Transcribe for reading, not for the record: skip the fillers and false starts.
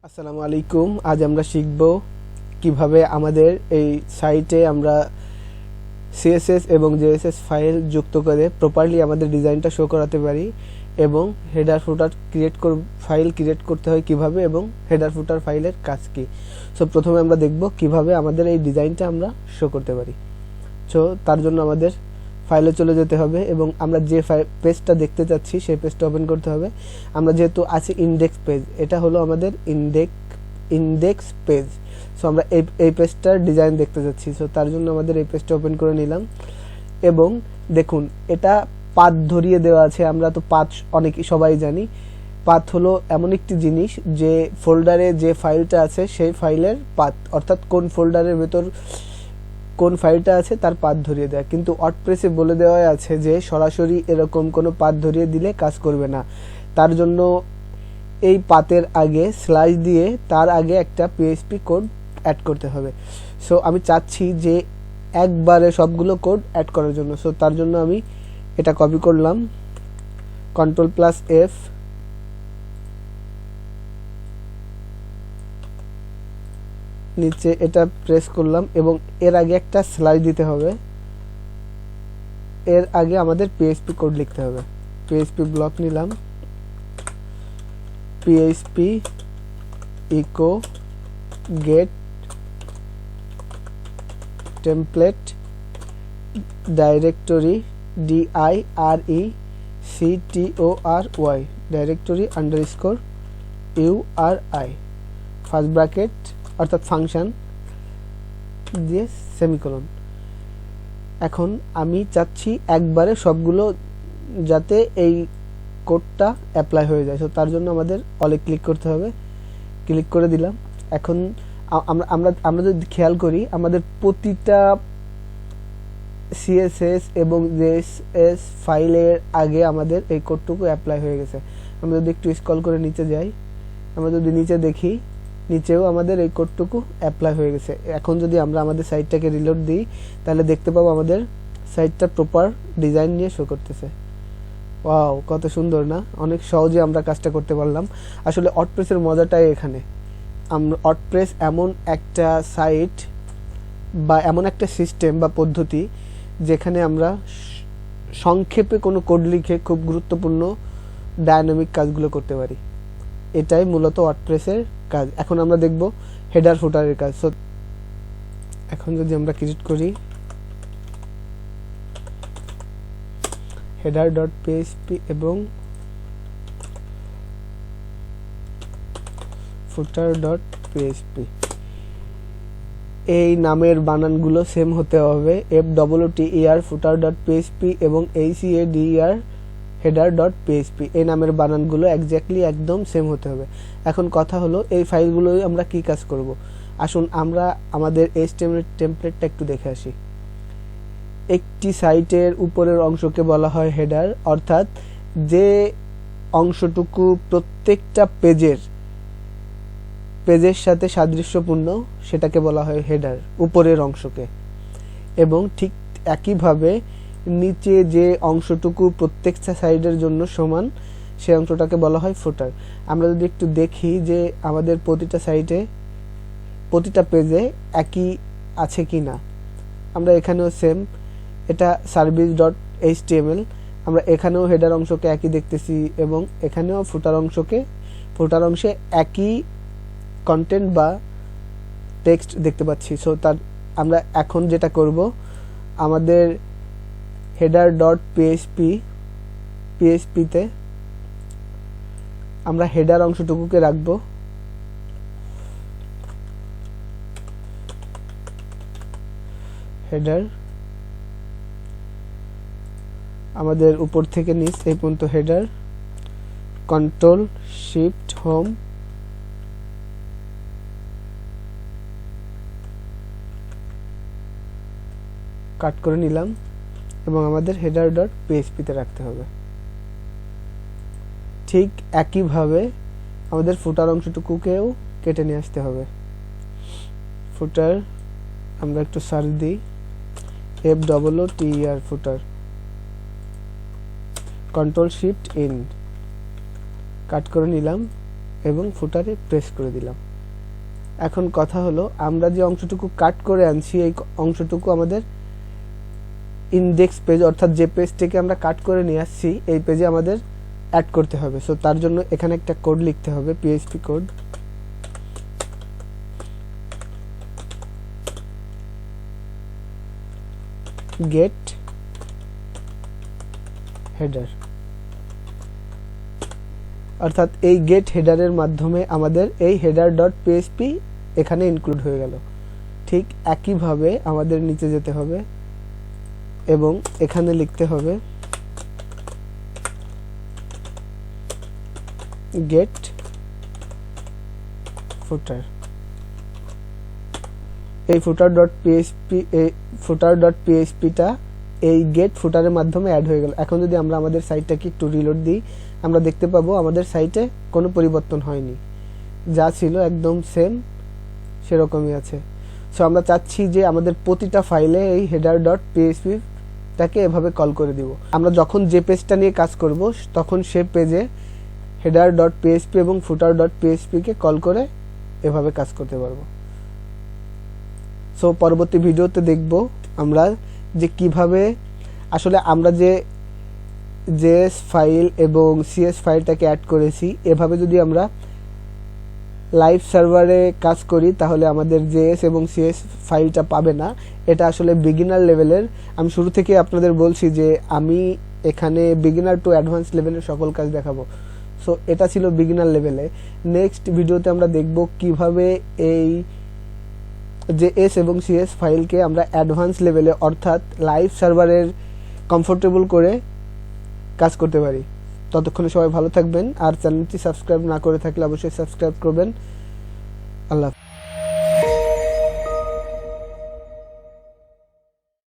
আসসালামু আলাইকুম। আজ আমরা শিখব কিভাবে আমাদের এই সাইটে আমরা সিএসএস এবং জেএসএস ফাইল যুক্ত করে প্রপারলি আমাদের ডিজাইনটা শো করাতে পারি এবং হেডার ফুটার ফাইল ক্রিয়েট করতে হয় কিভাবে এবং হেডার ফুটার ফাইলের কাজ কি। সো প্রথমে আমরা দেখব কিভাবে আমাদের এই ডিজাইনটা আমরা শো করতে পারি। সো তার জন্য আমাদের ফাইলে চলে যেতে হবে এবং আমরা যে পেজটা দেখতে চাচ্ছি সেই পেজটা ওপেন করতে হবে। আমরা যেহেতু আছে ইন্ডেক্স পেজ, এটা হলো আমাদের ইন্ডেক্স পেজ। সো আমরা এই পেজটার ডিজাইন দেখতে চাচ্ছি। সো তার জন্য আমাদের এই পেজটা ওপেন করে নিলাম এবং দেখুন এটা পাথ ধরিয়ে দেওয়া আছে। আমরা তো পাথ সবাই জানি। পাথ হলো এমন একটি জিনিস যে ফোল্ডারে যে ফাইলটা আছে সেই ফাইলের পাথ, অর্থাৎ কোন ফোল্ডারের ভেতর কোন ফাইলটা আছে তার পাথ ধরিয়ে দেয়। কিন্তু ওয়ার্ডপ্রেসে বলে দেওয়া আছে যে সরাসরি এরকম কোনো পাথ ধরিয়ে দিলে কাজ করবে না। তার জন্য এই পাথের আগে স্ল্যাশ দিয়ে তার আগে একটা পিএইচপি কোড অ্যাড করতে হবে। সো আমি চাচ্ছি যে একবারে সবগুলো কোড অ্যাড করার জন্য। সো তার জন্য আমি এটা কপি করলাম, Ctrl+F, নিচে এটা প্রেস করলাম এবং এর আগে একটা স্ল্যাশ দিতে হবে। এর আগে আমাদের পিএইচপি কোড লিখতে হবে। পিএইচপি ব্লক নিলাম, PHP eco gate template directory DIRECTORY directory underscore URI first bracket অর্থাৎ ফাংশন দিয়ে সেমিকোলন। এখন আমি চাচ্ছি একবারে সবগুলো যাতে এই কোডটা অ্যাপ্লাই হয়ে যায়। সো তার জন্য আমাদের অলে ক্লিক করতে হবে। ক্লিক করে দিলাম। এখন আমরা যদি খেয়াল করি আমাদের প্রতিটা সিএসএস এবং জেএসএস ফাইলের আগে আমাদের এই কোডটুকু অ্যাপ্লাই হয়ে গেছে। আমরা যদি একটু স্ক্রল করে নিচে যাই, আমরা যদি নিচে দেখি নিচেও আমাদের এই কোডটুকু অ্যাপ্লাই হয়ে গেছে। এখন যদি আমরা আমাদের সাইটটাকে রিলোড দিই তাহলে দেখতে পাবো আমাদের সাইটটা প্রপার ডিজাইন নিয়ে শো করতেছে। ওয়াও, কত সুন্দর না? অনেক সহজে আমরা কাজটা করতে পারলাম। আসলে ওয়ার্ডপ্রেসের মজাটাই এখানে। ওয়ার্ডপ্রেস এমন একটা সাইট বা এমন একটা সিস্টেম বা পদ্ধতি যেখানে আমরা সংক্ষেপে কোনো কোড লিখে খুব গুরুত্বপূর্ণ ডায়নামিক কাজগুলো করতে পারি। এটাই মূলত ওয়ার্ডপ্রেসের কাজ। এখন আমরা দেখব হেডার ফুটারের কাজ। সো এখন যদি আমরা ক্রিয়েট করি header.php এবং footer.php, এই নামের বানানগুলো সেম হতে হবে। FOOTER footer.php এবং HEADER header.php, এই নামের বানানগুলো এক্স্যাক্টলি একদম সেম হতে হবে। এখন কথা হলো এই ফাইলগুলোই আমরা কি কাজ করব। আসুন আমরা আমাদের HTML টেমপ্লেটটা একটু দেখে আসি। একটি সাইটের উপরের অংশকে বলা হয় হেডার, অর্থাৎ যে অংশটুকু প্রত্যেকটা পেজের সাথে সাদৃশ্যপূর্ণ সেটাকে বলা হয় হেডার, উপরের অংশকে। এবং ঠিক একইভাবে নিচে যে অংশটুকু প্রত্যেকটা সাইডের জন্য সমান সেই অংশটাকে বলা হয় ফুটার। আমরা যদি একটু দেখি যে আমাদের প্রতিটা পেজে একই আছে কি না। আমরা এখানেও সেম, এটা service.html, আমরা এখানেও হেডার অংশকে একই দেখতেছি এবং এখানেও ফুটার অংশে একই কন্টেন্ট বা টেক্সট দেখতে পাচ্ছি। সো তার আমরা এখন যেটা করব, আমাদের header.php-তে আমরা হেডার অংশটুকুকে রাখব। হেডার আমাদের উপর থেকে নিচ এই পর্যন্ত হেডার, Ctrl+Shift+Home, কাট করে নিলাম এবং আমাদের header.php-তে রাখতে হবে। ঠিক একইভাবে আমাদের ফুটার অংশটুকুকেও কেটে নিয়ে আসতে হবে। ফুটার আমরা একটু সার্চ দিই, FOOTER ফুটার, Ctrl+Shift+In, কাট করে নিলাম এবং ফুটারে প্রেস করে দিলাম। এখন কথা হলো, আমরা যে অংশটুকু কাট করে আনছি এই অংশটুকু আমাদের ইন্ডেক্স পেজ অর্থাৎ যে পেজ থেকে আমরা কাট করে নিয়ে আসছি এই পেজে আমাদের অ্যাড করতে হবে। সো তার জন্য এখানে একটা কোড লিখতে হবে, পিএইচপি কোড। গেট হেডার, অর্থাৎ এই গেট হেডারের মাধ্যমে আমাদের এই হেডার ডট পিএইচপি এখানে ইনক্লুড হয়ে গেল। ঠিক একইভাবে আমাদের নিচে যেতে হবে এবং এখানে লিখতে হবে গেট ফুটার। এই ফুটার ডট পিএইচপিটা এই গেট ফুটারের মাধ্যমে অ্যাড হয়ে গেল। এখন যদি আমরা আমাদের সাইটটাকে একটু রিলোড দিই, আমরা দেখতে পাবো আমাদের সাইটে কোনো পরিবর্তন হয়নি, যা ছিল একদম সেম সেরকমই আছে। সো আমরা চাচ্ছি যে আমাদের প্রতিটা ফাইলে এই হেডার ডট পিএইচপিটাকে এভাবে কল করে দিব। আমরা যখন যে পেজটা নিয়ে কাজ করব তখন সে পেজে হেডার ডট পিএইচপি এবং ফুটার ডট পিএইচপিকে কল করে এভাবে কাজ করতে পারবো। সো পরবর্তী ভিডিওতে দেখব আমরা যে কিভাবে আসলে আমরা যে জেএস ফাইল এবং সিএস ফাইলটাকে অ্যাড করেছি এভাবে যদি আমরা লাইভ সার্ভারে কাজ করি তাহলে আমাদের জেএস এবং সিএস ফাইলটা পাবে না। এটা আসলে বিগিনার লেভেলের। আমি শুরু থেকে আপনাদের বলছি যে আমি এখানে বিগিনার টু অ্যাডভান্স লেভেলের সকল কাজ দেখাবো। সো এটা ছিল বিগিনার লেভেলে। নেক্সট ভিডিওতে আমরা দেখব কিভাবে এই জেএস এবং সিএস ফাইলকে আমরা অ্যাডভান্স লেভেলে অর্থাৎ লাইভ সার্ভারের কমফোর্টেবল করে কাজ করতে পারি। ততক্ষণে সবাই ভালো থাকবেন, আর চ্যানেলটি সাবস্ক্রাইব না করে থাকলে অবশ্যই সাবস্ক্রাইব করবেন। আল্লাহ।